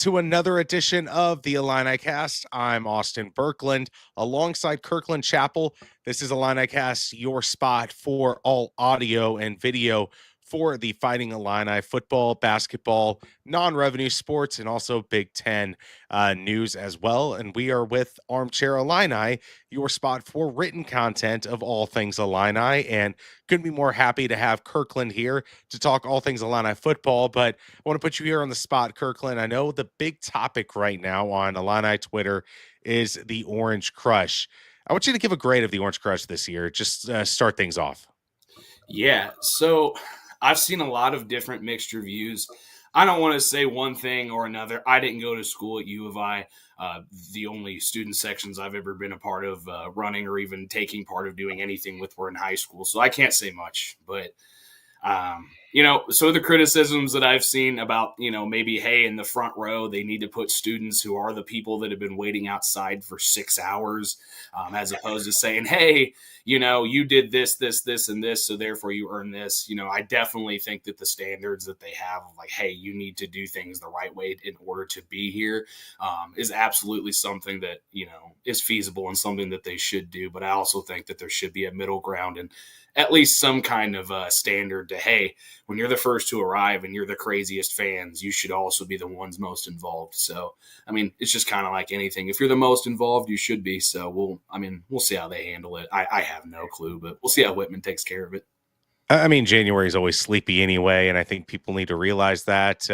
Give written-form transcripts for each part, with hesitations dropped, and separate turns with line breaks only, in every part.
to another edition of the Illinicast. I'm Austin Burklund alongside Kirkland Chappell. This is Illinicast, your spot for all audio and video for the Fighting Illini football, basketball, non-revenue sports, and also Big Ten news as well. And we are with Armchair Illini, your spot for written content of all things Illini. And couldn't be more happy to have Kirkland here to talk all things Illini football. But I want to put you here on the spot, Kirkland. I know the big topic right now on Illini Twitter is the Orange Crush. I want you to give a grade of the Orange Crush this year. Just start things off.
Yeah, so I've seen a lot of different mixed reviews. I don't want to say one thing or another. I didn't go to school at U of I. The only student sections I've ever been a part of running or even taking part of doing anything with were in high school. So I can't say much. But, so the criticisms that I've seen about, maybe, hey, in the front row, they need to put students who are the people that have been waiting outside for 6 hours, as opposed to saying, hey, you did this, and this, so therefore you earn this. I definitely think that the standards that they have of like, hey, you need to do things the right way in order to be here, is absolutely something that, is feasible and something that they should do. But I also think that there should be a middle ground and at least some kind of standard to, hey, when you're the first to arrive and you're the craziest fans, you should also be the ones most involved. So, it's just kind of like anything. If you're the most involved, you should be. So we'll see how they handle it. I have no clue, but we'll see how Whitman takes care of it.
January is always sleepy anyway, and I think people need to realize that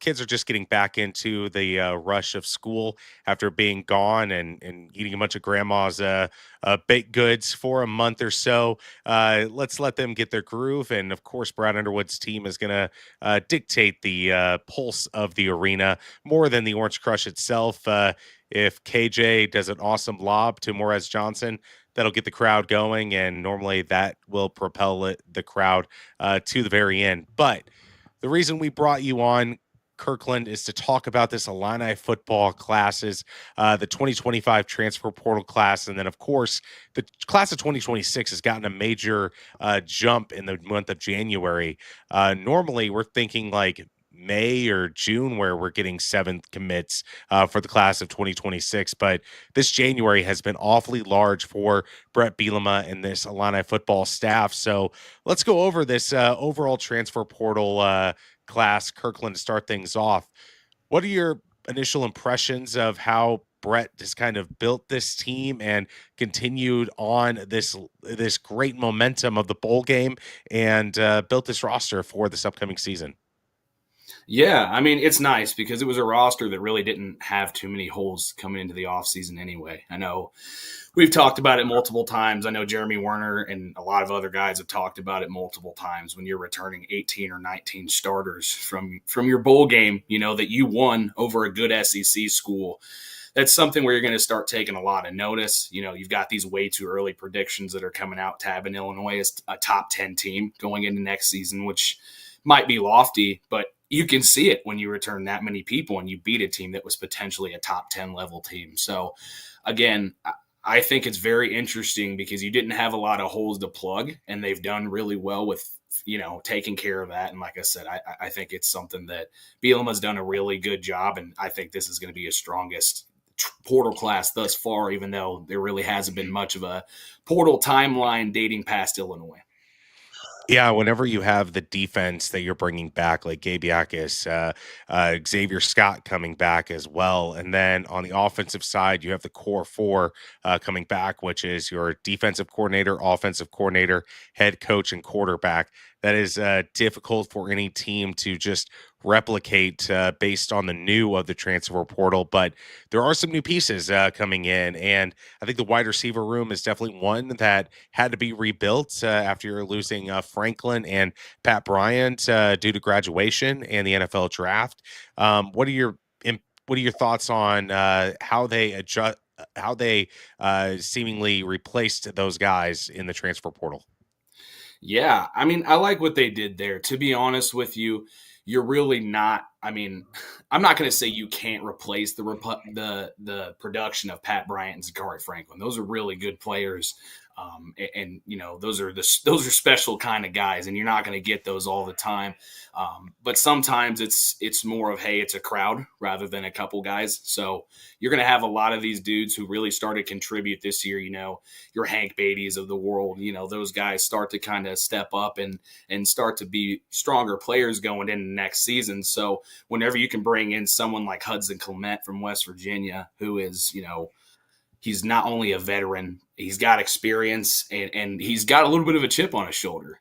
kids are just getting back into the rush of school after being gone and eating a bunch of grandma's baked goods for a month or so. Let's let them get their groove, and of course, Brad Underwood's team is going to dictate the pulse of the arena more than the Orange Crush itself. If KJ does an awesome lob to Morez Johnson, that'll get the crowd going, and normally that will propel the crowd to the very end. But the reason we brought you on, Kirkland, is to talk about this Illini football classes, the 2025 transfer portal class, and then, of course, the class of 2026 has gotten a major jump in the month of January. Normally, we're thinking like May or June where we're getting 7 commits for the class of 2026. But this January has been awfully large for Bret Bielema and this Illini football staff. So let's go over this overall transfer portal class, Kirkland, to start things off. What are your initial impressions of how Bret has kind of built this team and continued on this great momentum of the bowl game and built this roster for this upcoming season?
Yeah, it's nice because it was a roster that really didn't have too many holes coming into the offseason anyway. I know we've talked about it multiple times. I know Jeremy Werner and a lot of other guys have talked about it multiple times when you're returning 18 or 19 starters from your bowl game, that you won over a good SEC school. That's something where you're going to start taking a lot of notice. You've got these way too early predictions that are coming out, tabbing Illinois as a top 10 team going into next season, which might be lofty, but you can see it when you return that many people and you beat a team that was potentially a top 10 level team. So again, I think it's very interesting because you didn't have a lot of holes to plug, and they've done really well with, taking care of that. And like I said, I think it's something that Bielema's done a really good job. And I think this is going to be his strongest portal class thus far, even though there really hasn't been much of a portal timeline dating past Illinois.
Yeah, whenever you have the defense that you're bringing back, like Gabe Yakis, Xavier Scott coming back as well, and then on the offensive side, you have the core 4 coming back, which is your defensive coordinator, offensive coordinator, head coach, and quarterback. That is difficult for any team to just replicate based on the new of the transfer portal. But there are some new pieces coming in, and I think the wide receiver room is definitely one that had to be rebuilt after you're losing Franklin and Pat Bryant due to graduation and the NFL draft. What are your thoughts on how they adjust, how they seemingly replaced those guys in the transfer portal?
Yeah, I like what they did there. To be honest with you, you're really not. I'm not going to say you can't replace the production of Pat Bryant and Zachary Franklin. Those are really good players. And those are special kind of guys, and you're not going to get those all the time. But sometimes it's more of, hey, it's a crowd rather than a couple guys. So you're going to have a lot of these dudes who really start to contribute this year. Your Hank Beatty's of the world. Those guys start to kind of step up and start to be stronger players going into next season. So whenever you can bring in someone like Hudson Clement from West Virginia, who is he's not only a veteran, he's got experience, and he's got a little bit of a chip on his shoulder.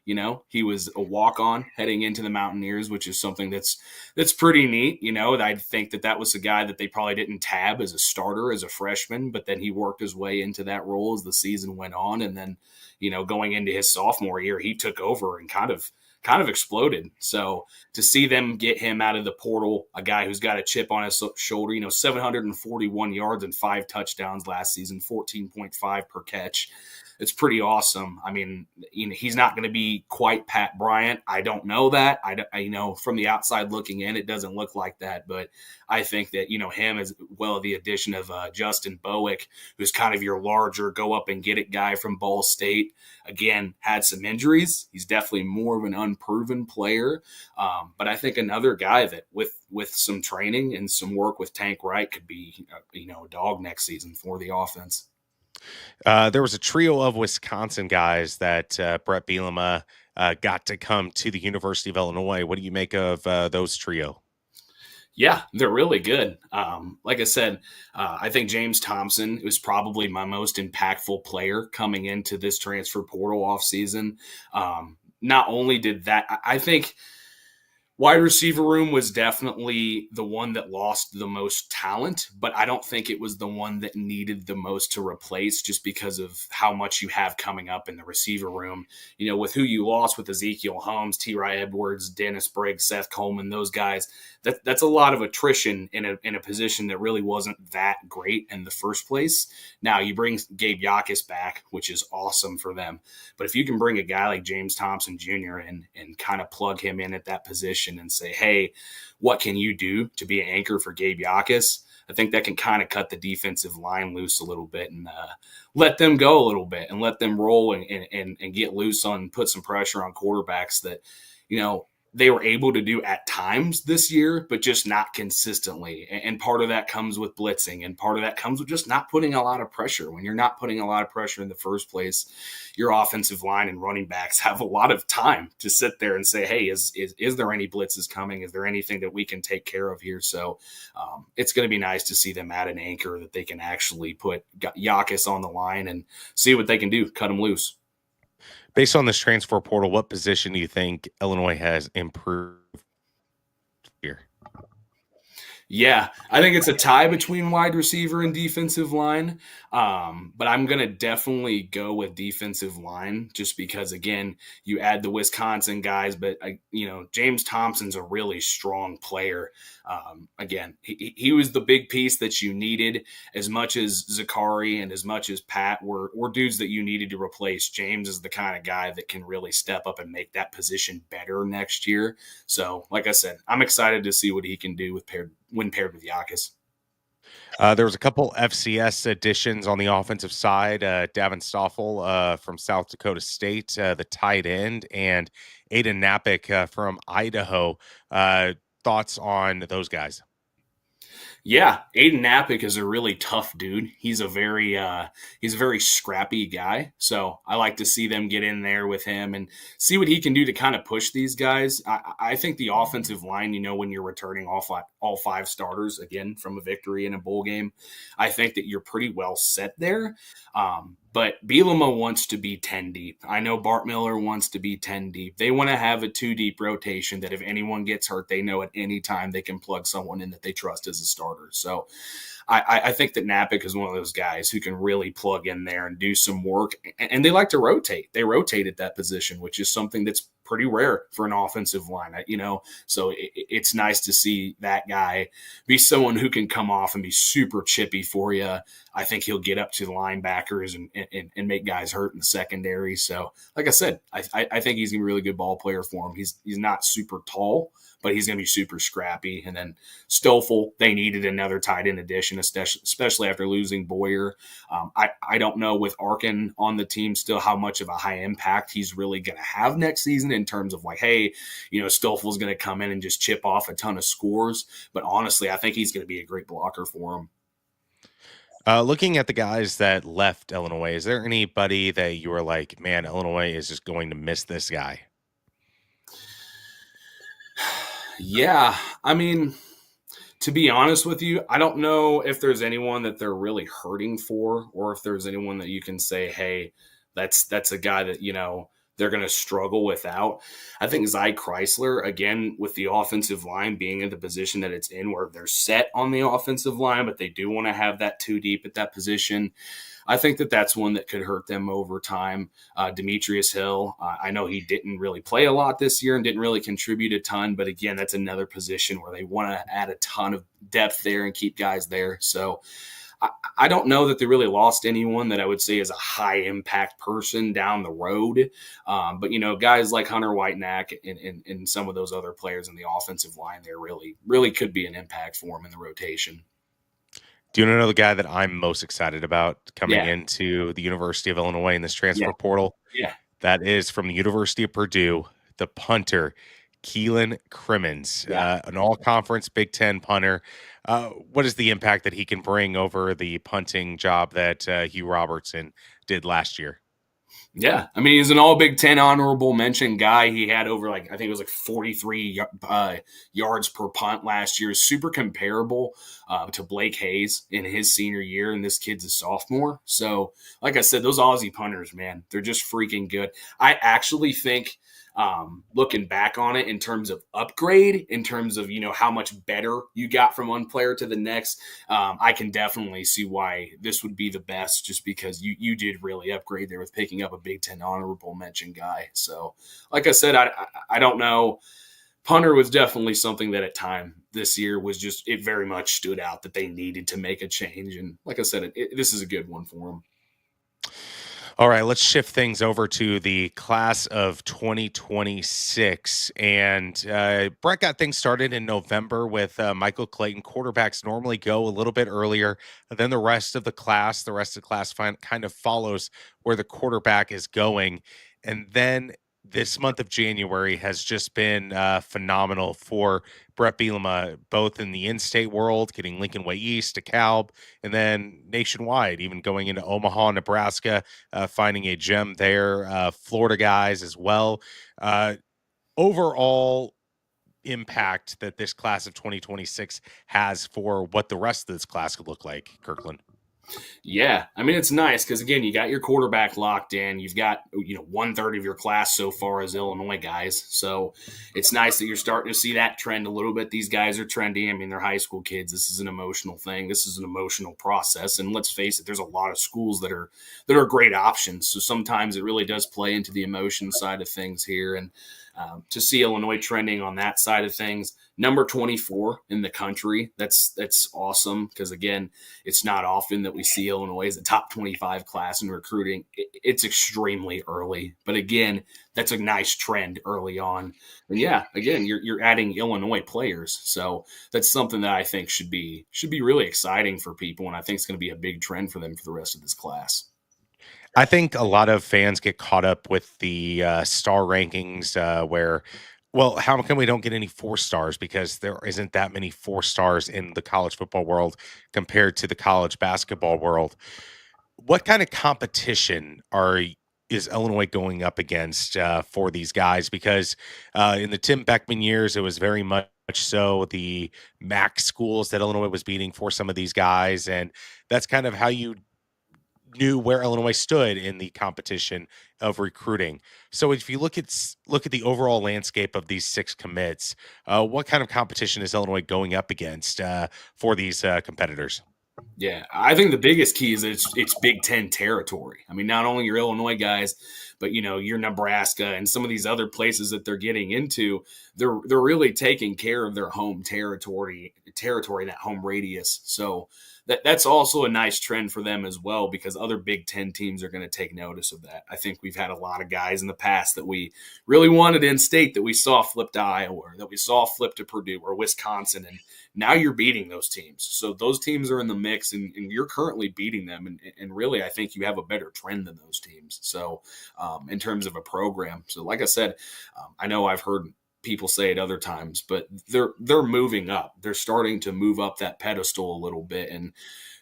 He was a walk-on heading into the Mountaineers, which is something that's pretty neat. I think that was a guy that they probably didn't tab as a starter as a freshman, but then he worked his way into that role as the season went on. And then, going into his sophomore year, he took over and kind of exploded. So to see them get him out of the portal, a guy who's got a chip on his shoulder, 741 yards and 5 touchdowns last season, 14.5 per catch. It's pretty awesome. I mean, he's not going to be quite Pat Bryant. I don't know that. I from the outside looking in, it doesn't look like that. But I think that, him as well, the addition of Justin Bowick, who's kind of your larger go up and get it guy from Ball State, again, had some injuries. He's definitely more of an unproven player. But I think another guy that with some training and some work with Tank Wright could be, a dog next season for the offense.
There was a trio of Wisconsin guys that Bret Bielema got to come to the University of Illinois. What do you make of those trio?
Yeah, they're really good. Like I said, I think James Thompson was probably my most impactful player coming into this transfer portal offseason. Not only did that, I think wide receiver room was definitely the one that lost the most talent, but I don't think it was the one that needed the most to replace, just because of how much you have coming up in the receiver room. With who you lost with Ezekiel Holmes, T.Y. Edwards, Dennis Briggs, Seth Coleman, those guys, that's a lot of attrition in a position that really wasn't that great in the first place. Now you bring Gabe Yakus back, which is awesome for them. But if you can bring a guy like James Thompson Jr. in and kind of plug him in at that position and say, hey, what can you do to be an anchor for Gabe Yakus? I think that can kind of cut the defensive line loose a little bit and let them go a little bit and let them roll and get loose on, put some pressure on quarterbacks that, they were able to do at times this year, but just not consistently. And part of that comes with blitzing, and part of that comes with just not putting a lot of pressure. When you're not putting a lot of pressure in the first place, your offensive line and running backs have a lot of time to sit there and say, hey, is there any blitzes coming? Is there anything that we can take care of here? So it's going to be nice to see them add an anchor that they can actually put Yakus on the line and see what they can do, cut him loose.
Based on this transfer portal, what position do you think Illinois has improved here?
Yeah, I think it's a tie between wide receiver and defensive line. But I'm going to definitely go with defensive line just because, again, you add the Wisconsin guys, but, James Thompson's a really strong player. Again, he was the big piece that you needed. As much as Zakari and as much as Pat were dudes that you needed to replace, James is the kind of guy that can really step up and make that position better next year. So, like I said, I'm excited to see what he can do when paired with Yakus.
There was a couple FCS additions on the offensive side. Davin Stoffel from South Dakota State, the tight end, and Aiden Napick from Idaho. Thoughts on those guys?
Yeah, Aiden Napick is a really tough dude. He's a very scrappy guy. So I like to see them get in there with him and see what he can do to kind of push these guys. I think the offensive line, when you're returning all 5 starters again from a victory in a bowl game, I think that you're pretty well set there. But Bielema wants to be 10 deep. I know Bart Miller wants to be 10 deep. They want to have a 2-deep rotation that if anyone gets hurt, they know at any time they can plug someone in that they trust as a starter. So I think that Napick is one of those guys who can really plug in there and do some work. And they like to rotate. They rotate at that position, which is something that's pretty rare for an offensive line, So it's nice to see that guy be someone who can come off and be super chippy for you. I think he'll get up to the linebackers and make guys hurt in the secondary. So, like I said, I think he's a really good ball player for him. He's not super tall, but he's going to be super scrappy. And then Stoffel, they needed another tight end addition, especially after losing Boyer. I don't know with Arkin on the team still how much of a high impact he's really going to have next season in terms of like, hey, Stoffel's going to come in and just chip off a ton of scores. But honestly, I think he's going to be a great blocker for him.
Looking at the guys that left Illinois, is there anybody that you were like, man, Illinois is just going to miss this guy?
Yeah, I mean, to be honest with you, I don't know if there's anyone that they're really hurting for, or if there's anyone that you can say, hey, that's a guy that, they're going to struggle without. I think Zy Chrysler, again, with the offensive line being in the position that it's in, where they're set on the offensive line, but they do want to have that too deep at that position. I think that's one that could hurt them over time. Demetrius Hill, I know he didn't really play a lot this year and didn't really contribute a ton, but again, that's another position where they want to add a ton of depth there and keep guys there. So I don't know that they really lost anyone that I would say is a high impact person down the road. But, guys like Hunter Whitenack and some of those other players in the offensive line there really could be an impact for them in the rotation.
Do you know the guy that I'm most excited about coming into the University of Illinois in this transfer portal?
Yeah.
That is from the University of Purdue, the punter, Keelan Crimmins, an all-conference Big Ten punter. What is the impact that he can bring over the punting job that Hugh Robertson did last year?
Yeah, I mean, he's an all Big Ten honorable mention guy. He had over I think it was 43 yards per punt last year. Super comparable to Blake Hayes in his senior year, and this kid's a sophomore. So, like I said, those Aussie punters, man, they're just freaking good. I actually think, looking back on it in terms of upgrade, in terms of, how much better you got from one player to the next, I can definitely see why this would be the best, just because you did really upgrade there with picking up a Big Ten honorable mention guy. So like I said, I don't know. Punter was definitely something that at time this year was just, it very much stood out that they needed to make a change. And like I said, this is a good one for them.
All right, let's shift things over to the class of 2026. And Bret got things started in November with Michael Clayton. Quarterbacks normally go a little bit earlier than the rest of the class. The rest of the class kind of follows where the quarterback is going. And then this month of January has just been phenomenal for Bret Bielema, both in the in-state world, getting Lincoln Way East, DeKalb, and then nationwide, even going into Omaha, Nebraska, finding a gem there, Florida guys as well. Overall impact that this class of 2026 has for what the rest of this class could look like, Kirkland.
Yeah, I mean, it's nice because, again, you got your quarterback locked in. You've got, 1/3 of your class so far as Illinois guys. So it's nice that you're starting to see that trend a little bit. These guys are trendy. I mean, they're high school kids. This is an emotional thing. This is an emotional process. And let's face it, there's a lot of schools that are great options. So sometimes it really does play into the emotion side of things here. And to see Illinois trending on that side of things, number 24 in the country, that's awesome because, again, it's not often that we see Illinois as a top 25 class in recruiting. It's extremely early, but again, that's a nice trend early on. And yeah, again, you're adding Illinois players, so that's something that I think should be really exciting for people, and I think it's going to be a big trend for them for the rest of this class.
I think a lot of fans get caught up with the star rankings where, well, how come we don't get any 4 stars? Because there isn't that many 4 stars in the college football world compared to the college basketball world. What kind of competition is Illinois going up against for these guys? Because in the Tim Beckman years, it was very much so the MAC schools that Illinois was beating for some of these guys, and that's kind of how you knew where Illinois stood in the competition of recruiting. So if you look at the overall landscape of these 6 commits, what kind of competition is Illinois going up against for these competitors?
Yeah, I think the biggest key is that it's Big Ten territory. I mean, not only your Illinois guys, but your Nebraska and some of these other places that they're getting into, they're really taking care of their home territory, that home radius. So that's also a nice trend for them as well, because other Big Ten teams are going to take notice of that. I think we've had a lot of guys in the past that we really wanted in state that we saw flip to Iowa, or that we saw flip to Purdue or Wisconsin, and now you're beating those teams. So those teams are in the mix, and you're currently beating them. And really, I think you have a better trend than those teams. So in terms of a program. So like I said, I know I've heard people say it other times, but they're moving up. They're starting to move up that pedestal a little bit. And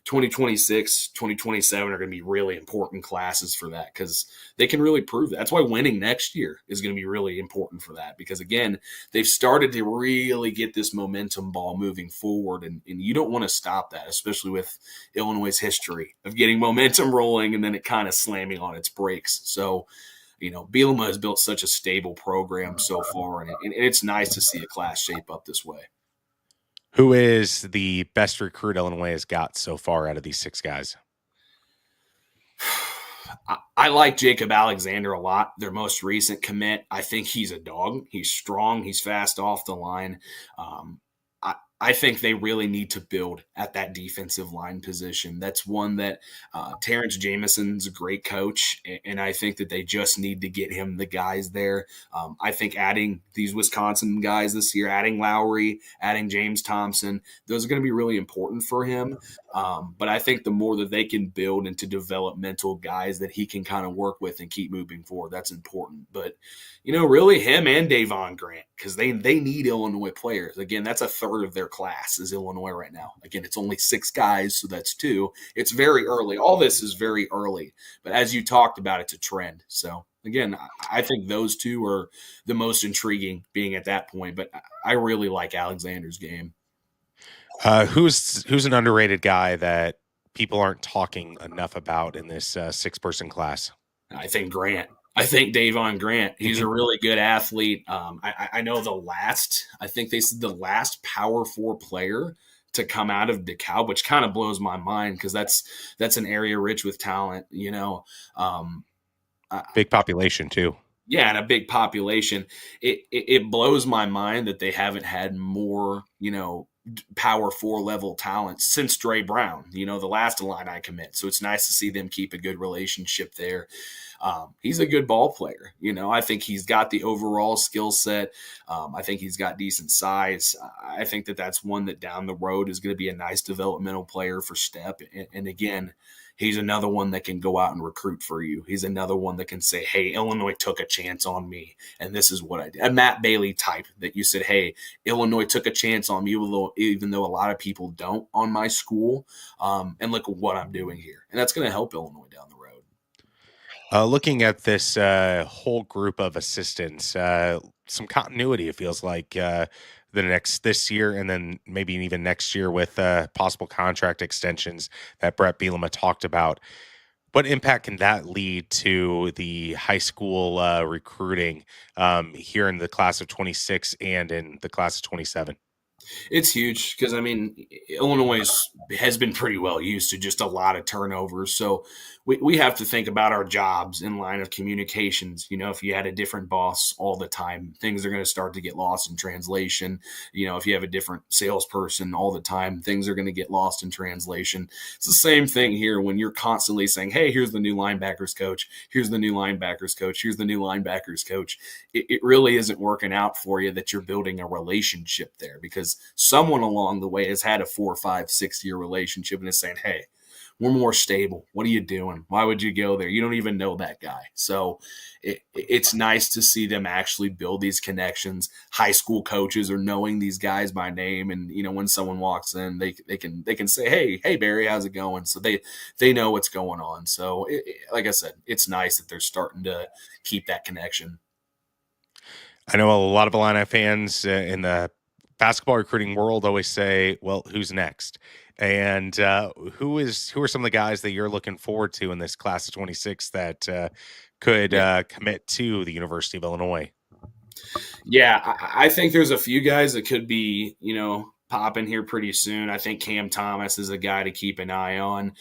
2026, 2027 are going to be really important classes for that, because they can really prove that. That's why winning next year is going to be really important for that, because again, they've started to really get this momentum ball moving forward, and you don't want to stop that, especially with Illinois' history of getting momentum rolling and then it kind of slamming on its brakes. So, Bielema has built such a stable program so far, and it's nice to see a class shape up this way.
Who is the best recruit Illinois has got so far out of these 6 guys?
I like Jacob Alexander a lot, their most recent commit. I think he's a dog. He's strong. He's fast off the line. I think they really need to build at that defensive line position. That's one that Terrence Jameson's a great coach, and I think that they just need to get him the guys there. I think adding these Wisconsin guys this year, adding Lowry, adding James Thompson, those are going to be really important for him. But I think the more that they can build into developmental guys that he can kind of work with and keep moving forward, that's important. But, really him and Davon Grant, because they need Illinois players. Again, that's a third of their class is Illinois right now. Again, it's only 6 guys, so that's 2. It's very early. All this is very early. But as you talked about, it's a trend. So, again, I think those 2 are the most intriguing being at that point. But I really like Alexander's game.
Who's an underrated guy that people aren't talking enough about in this 6-person class?
I think Grant. I think Davon Grant. He's a really good athlete. I know I think they said the last Power 4 player to come out of DeKalb, which kind of blows my mind, because that's an area rich with talent.
Big population too.
Yeah, and a big population. It blows my mind that they haven't had more, Power 4 level talent since Dre Brown, the last Illini commit. So it's nice to see them keep a good relationship there. He's a good ball player. I think he's got the overall skill set. I think he's got decent size. I think that's one that down the road is going to be a nice developmental player for Step. And again, he's another one that can go out and recruit for you. He's another one that can say, hey, Illinois took a chance on me, and this is what I did. A Matt Bailey type that you said, hey, Illinois took a chance on me, even though a lot of people don't on my school, and look at what I'm doing here. And that's going to help Illinois down the road.
Looking at this whole group of assistants, some continuity, it feels like, this year and then maybe even next year with possible contract extensions that Bret Bielema talked about. What impact can that lead to the high school recruiting here in the class of 26 and in the class of 27?
It's huge, because Illinois has been pretty well used to just a lot of turnovers. So we have to think about our jobs in line of communications. If you had a different boss all the time, things are going to start to get lost in translation. If you have a different salesperson all the time, things are going to get lost in translation. It's the same thing here when you're constantly saying, hey, here's the new linebackers coach. Here's the new linebackers coach. Here's the new linebackers coach. It really isn't working out for you that you're building a relationship there, because someone along the way has had a 4, 5, 6 year relationship and is saying, hey, we're more stable. What are you doing? Why would you go there? You don't even know that guy. So it's nice to see them actually build these connections. High school coaches are knowing these guys by name. And, when someone walks in, they can say, hey, Barry, how's it going? So they know what's going on. So like I said, it's nice that they're starting to keep that connection.
I know a lot of Illini fans in the basketball recruiting world always say, well, who's next? And who are some of the guys that you're looking forward to in this class of 26 that could commit to the University of Illinois?
Yeah, I think there's a few guys that could be, popping here pretty soon. I think Cam Thomas is a guy to keep an eye on.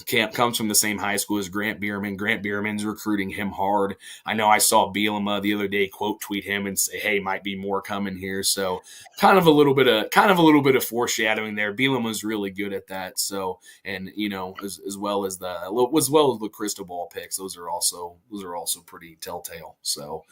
Cam comes from the same high school as Grant Bierman. Grant Bierman's recruiting him hard. I know I saw Bielema the other day quote tweet him and say, "Hey, might be more coming here." So kind of a little bit of foreshadowing there. Bielema's really good at that. So, and as well as the crystal ball picks, those are also pretty telltale. So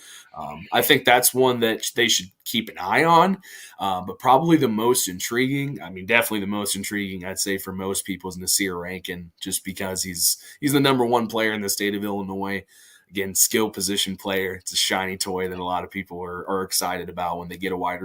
I think that's one that they should keep an eye on. But probably the most intriguing, definitely the most intriguing, I'd say for most people, is Nasir Rankin, just because he's the number one player in the state of Illinois. Again, skill position player. It's a shiny toy that a lot of people are excited about when they get a wide